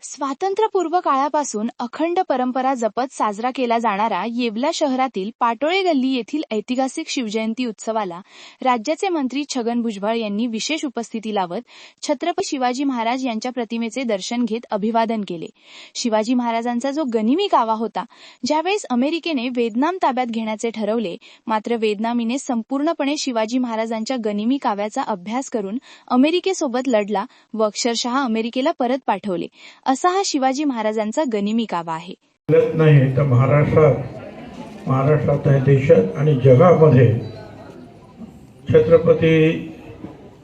स्वातंत्र्यपूर्व काळापासून अखंड परंपरा जपत साजरा केला जाणारा येवला शहरातील पाटोळे गल्ली येथील ऐतिहासिक शिवजयंती उत्सवाला राज्याचे मंत्री छगन भुजबळ यांनी विशेष उपस्थिती लावत छत्रपती शिवाजी महाराज यांच्या प्रतिमेचे दर्शन घेत अभिवादन केले। शिवाजी महाराजांचा जो गनिमी कावा होता, ज्यावेळेस अमेरिकेने व्हिएतनाम ताब्यात घेण्याचे ठरवले, मात्र व्हिएतनामीने संपूर्णपणे शिवाजी महाराजांच्या गनिमी काव्याचा अभ्यास करून अमेरिकेसोबत लढला व अक्षरशः अमेरिकेला परत पाठवले। असा हा शिवाजी महाराजांचा गनिमी कावा आहे। नाही तर महाराष्ट्रात देशात आणि जगामध्ये छत्रपती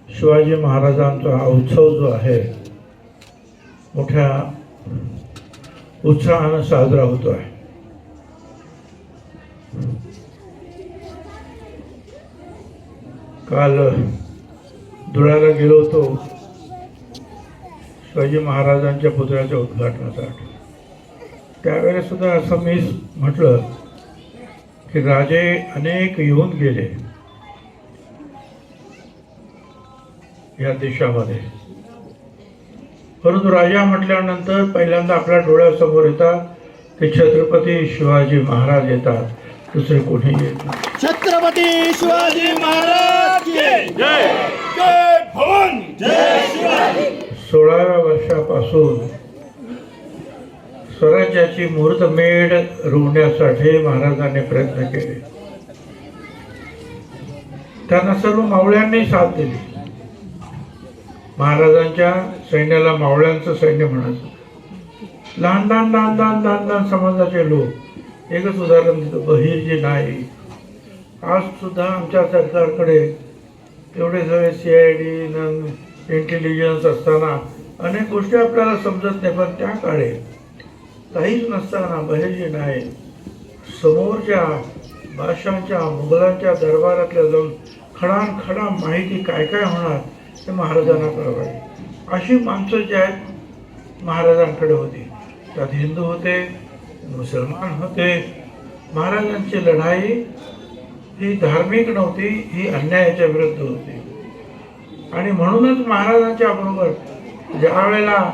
शिवाजी महाराजांचा हा उत्सव जो आहे मोठ्या उत्साहाने साजरा होतो आहे। काल धुळ्याला गेलो होतो शिवाजी महाराजांच्या पुतळ्याच्या उद्घाटनासाठी। त्यावेळेस सुद्धा असं मी म्हटलं की राजे अनेक येऊन गेले या देशामध्ये, परंतु राजा म्हटल्यानंतर पहिल्यांदा आपल्या डोळ्यासमोर येतात ते छत्रपती शिवाजी महाराज येतात, दुसरे कोणी येत नाही। छत्रपती शिवाजी महाराज की जय, जय भवानी, जय शिवाजी। 16व्या वर्षापासून स्वराज्याची मुहूर्तमेढ रोवण्यासाठी महाराजांनी प्रयत्न केले। त्यांना सर्व मावळ्यांनी साथ दिली। महाराजांच्या सैन्याला मावळ्यांचं सैन्य म्हणायचं। लहान लहान समाजाचे लोक, एकच उदाहरण देतो, बहिर्जी नाही। आज सुद्धा आमच्या सरकारकडे एवढे सगळे CID इंटेलिजन्स असताना अनेक गोष्टी आपल्याला समजत नाही, पण त्या काळी काहीच नसताना बहिर्जी नाही समोरच्या बादशाहांच्या मुघलांच्या दरबारातल्या जाऊन खडा माहिती काय काय होणार ते महाराजांना कळवायचे। अशी माणसं जी आहेत महाराजांकडे होती, त्यात हिंदू होते, मुसलमान होते। महाराजांची लढाई ही धार्मिक नव्हती, ही अन्यायाच्या विरुद्ध होती। आणि म्हणूनच महाराजांच्या बरोबर ज्या वेळेला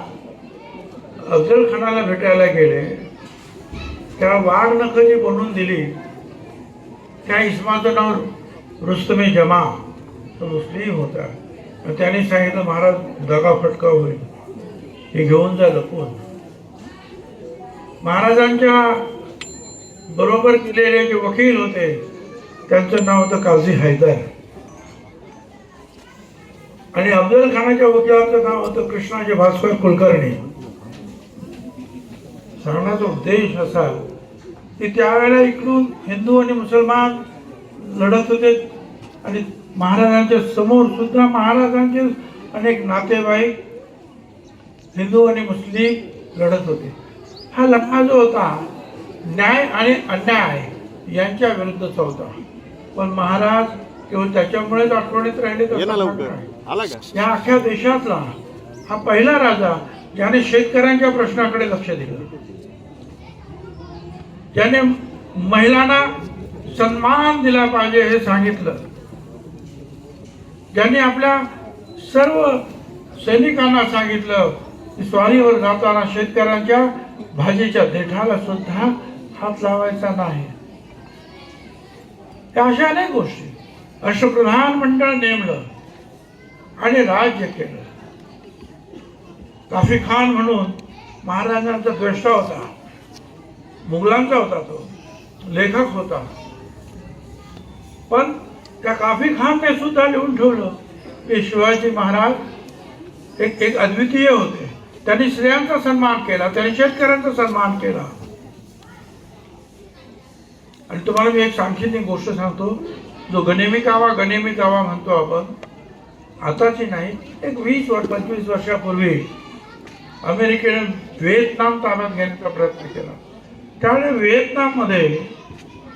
अफजल खानाला भेटायला गेले, त्या वाघ नख जी बनवून दिली, त्या इस्माचं नाव रुस्तमे जमा, तो मुस्लिम होता। त्याने सांगितलं महाराज दगा फटका होईल, हे घेऊन जा लपून। महाराजांच्या बरोबर केलेले जे वकील होते त्यांचं नाव होतं काझी हैदर, आणि अफजल खानाच्या वकिलाचं नाव होतं कृष्णाजी भास्कर कुलकर्णी। सांगण्याचा उद्देश असा की त्यावेळेला इकडून हिंदू आणि मुसलमान लढत होते, आणि महाराजांच्या समोर सुद्धा महाराजांचे अनेक नातेवाईक हिंदू आणि मुस्लिम लढत होते। हा लढा जो होता न्याय आणि अन्याय यांच्या विरुद्धचा होता, पण महाराज केवळ त्याच्यामुळेच आठवणीत राहिले तर या अख्ख्या देशातला हा पहिला राजा ज्याने शेतकऱ्यांच्या प्रश्नाकडे लक्ष दिलं, ज्याने महिलांना सन्मान दिला पाहिजे हे सांगितलं, ज्यांनी आपल्या सर्व सैनिकांना सांगितलं की स्वारीवर जाताना शेतकऱ्यांच्या भाजीच्या देठाला सुद्धा हात लावायचा नाही। या अशा अनेक गोष्टी अष्टप्रधान मंडळ नेमलं आणि राज्य केलं। काफी खान म्हणून महाराजांचा द्वेष्टा होता, मुघलांचा होता, तो लेखक होता, पण त्या काफी खानने सुद्धा लिहून ठेवलं की शिवाजी महाराज एक अद्वितीय होते। त्यांनी स्त्रियांचा सन्मान केला, त्यांनी शेतकऱ्यांचा सन्मान केला। आणि तुम्हाला मी एक आणखीन एक गोष्ट सांगतो, जो गनिमी कावा म्हणतो आपण, आताची नाही, एक 20-25 वर्षापूर्वी अमेरिकेने व्हिएतनाम ताब्यात घेण्याचा प्रयत्न केला। त्यावेळी व्हिएतनाममध्ये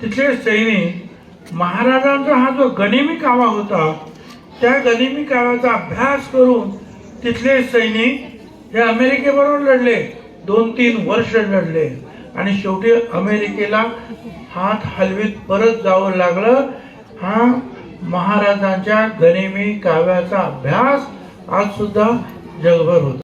तिथले सैनिक महाराजांचा हा जो गनिमी कावा होता, त्या गनिमी काव्याचा अभ्यास करून तिथले सैनिक हे अमेरिकेबरोबर लढले, 2-3 वर्ष लढले, आणि शेवटी अमेरिकेला हात हलवीत परत जावं लागलं। हा महाराजांच्या गनिमी काव्याचा अभ्यास आज सुद्धा जगभर होतो।